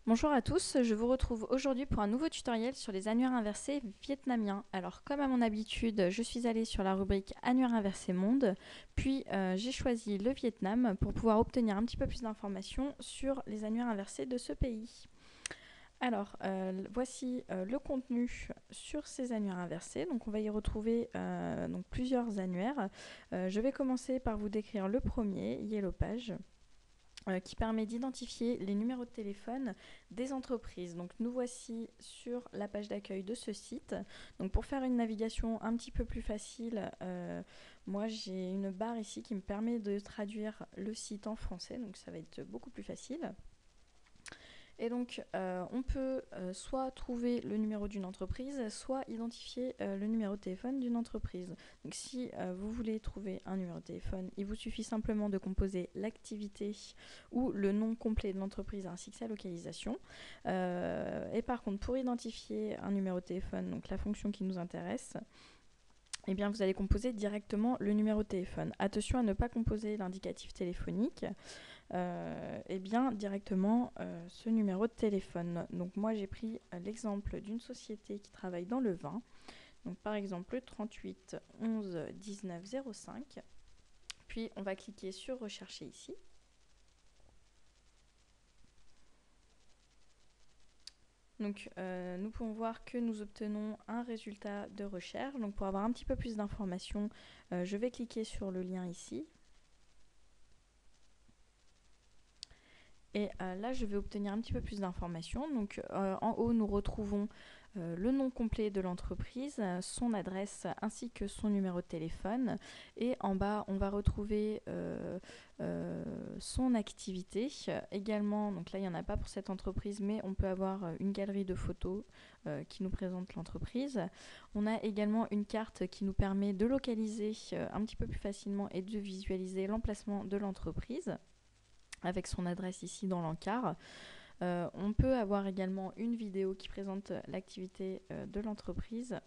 Bonjour à tous, je vous retrouve aujourd'hui pour un nouveau tutoriel sur les annuaires inversés vietnamiens. Alors comme à mon habitude, je suis allée sur la rubrique annuaire inversé monde, puis j'ai choisi le Vietnam pour pouvoir obtenir un petit peu plus d'informations sur les annuaires inversés de ce pays. Alors voici le contenu sur ces annuaires inversés. Donc on va y retrouver plusieurs annuaires. Je vais commencer par vous décrire le premier, Yellow Page, qui permet d'identifier les numéros de téléphone des entreprises. Donc nous voici sur la page d'accueil de ce site. Donc pour faire une navigation un petit peu plus facile, moi j'ai une barre ici qui me permet de traduire le site en français, donc ça va être beaucoup plus facile. Et donc on peut soit trouver le numéro d'une entreprise, soit identifier le numéro de téléphone d'une entreprise. Donc si vous voulez trouver un numéro de téléphone, il vous suffit simplement de composer l'activité ou le nom complet de l'entreprise ainsi que sa localisation. Et par contre, pour identifier un numéro de téléphone, donc la fonction qui nous intéresse, eh bien, vous allez composer directement le numéro de téléphone. Attention à ne pas composer l'indicatif téléphonique, et bien directement ce numéro de téléphone. Donc moi j'ai pris l'exemple d'une société qui travaille dans le vin. Donc par exemple le 38 11 19 05. Puis on va cliquer sur rechercher ici. Donc nous pouvons voir que nous obtenons un résultat de recherche. Donc pour avoir un petit peu plus d'informations, je vais cliquer sur le lien ici. Et là, je vais obtenir un petit peu plus d'informations. Donc en haut, nous retrouvons le nom complet de l'entreprise, son adresse ainsi que son numéro de téléphone. Et en bas, on va retrouver son activité. Également, donc là, il n'y en a pas pour cette entreprise, mais on peut avoir une galerie de photos qui nous présente l'entreprise. On a également une carte qui nous permet de localiser un petit peu plus facilement et de visualiser l'emplacement de l'entreprise, avec son adresse ici dans l'encart. On peut avoir également une vidéo qui présente l'activité de l'entreprise.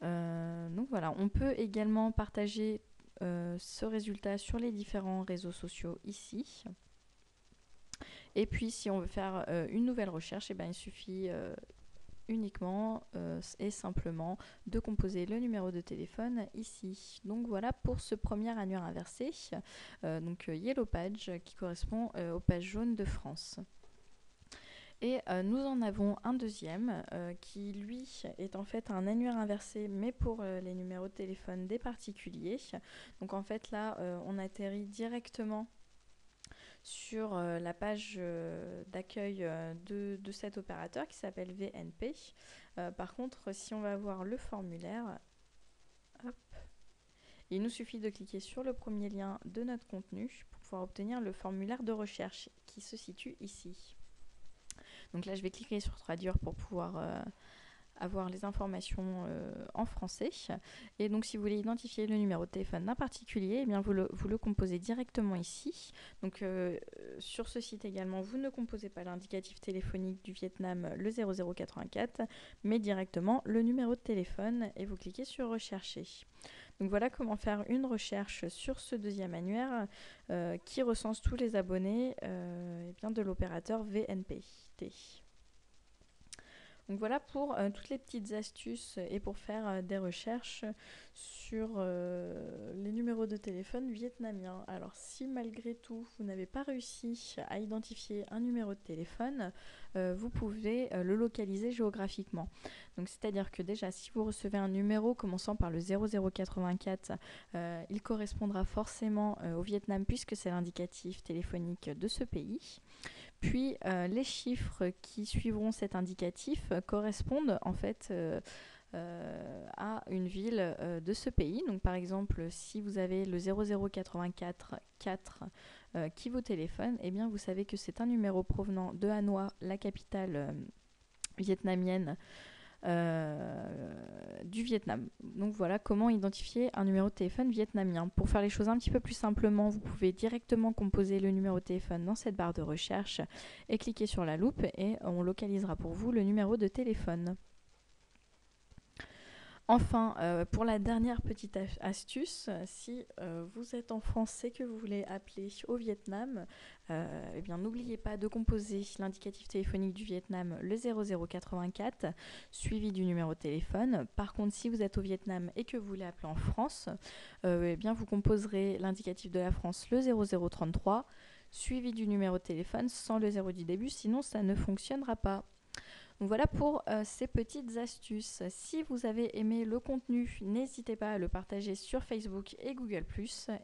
Donc voilà, on peut également partager ce résultat sur les différents réseaux sociaux ici. Et puis si on veut faire une nouvelle recherche, eh bien, il suffit uniquement et simplement de composer le numéro de téléphone ici. Donc voilà pour ce premier annuaire inversé, donc Yellow Page, qui correspond aux pages jaunes de France. Et nous en avons un deuxième qui lui est en fait un annuaire inversé mais pour les numéros de téléphone des particuliers. Donc en fait là on atterrit directement sur la page d'accueil de cet opérateur qui s'appelle VNP. Par contre, si on va voir le formulaire, hop, il nous suffit de cliquer sur le premier lien de notre contenu pour pouvoir obtenir le formulaire de recherche qui se situe ici. Donc là, je vais cliquer sur traduire pour pouvoir avoir les informations en français. Et donc si vous voulez identifier le numéro de téléphone d'un particulier, eh bien vous le composez directement ici. Donc sur ce site également, vous ne composez pas l'indicatif téléphonique du Vietnam, le 0084, mais directement le numéro de téléphone et vous cliquez sur rechercher. Donc voilà comment faire une recherche sur ce deuxième annuaire qui recense tous les abonnés de l'opérateur VNP. Donc voilà pour toutes les petites astuces et pour faire des recherches sur les numéros de téléphone vietnamiens. Alors si malgré tout vous n'avez pas réussi à identifier un numéro de téléphone, vous pouvez le localiser géographiquement. Donc c'est-à-dire que déjà si vous recevez un numéro commençant par le 0084, il correspondra forcément au Vietnam puisque c'est l'indicatif téléphonique de ce pays. Puis les chiffres qui suivront cet indicatif correspondent en fait à une ville de ce pays. Donc par exemple, si vous avez le 0084 4 qui vous téléphone, eh bien vous savez que c'est un numéro provenant de Hanoï, la capitale vietnamienne du Vietnam. Donc voilà comment identifier un numéro de téléphone vietnamien. Pour faire les choses un petit peu plus simplement, vous pouvez directement composer le numéro de téléphone dans cette barre de recherche et cliquer sur la loupe et on localisera pour vous le numéro de téléphone. Enfin, pour la dernière petite astuce, si vous êtes en France et que vous voulez appeler au Vietnam, eh bien n'oubliez pas de composer l'indicatif téléphonique du Vietnam, le 0084, suivi du numéro de téléphone. Par contre, si vous êtes au Vietnam et que vous voulez appeler en France, eh bien vous composerez l'indicatif de la France, le 0033, suivi du numéro de téléphone sans le 0 du début, sinon ça ne fonctionnera pas. Donc voilà pour ces petites astuces. Si vous avez aimé le contenu, n'hésitez pas à le partager sur Facebook et Google+.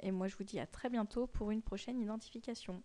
Et moi je vous dis à très bientôt pour une prochaine identification.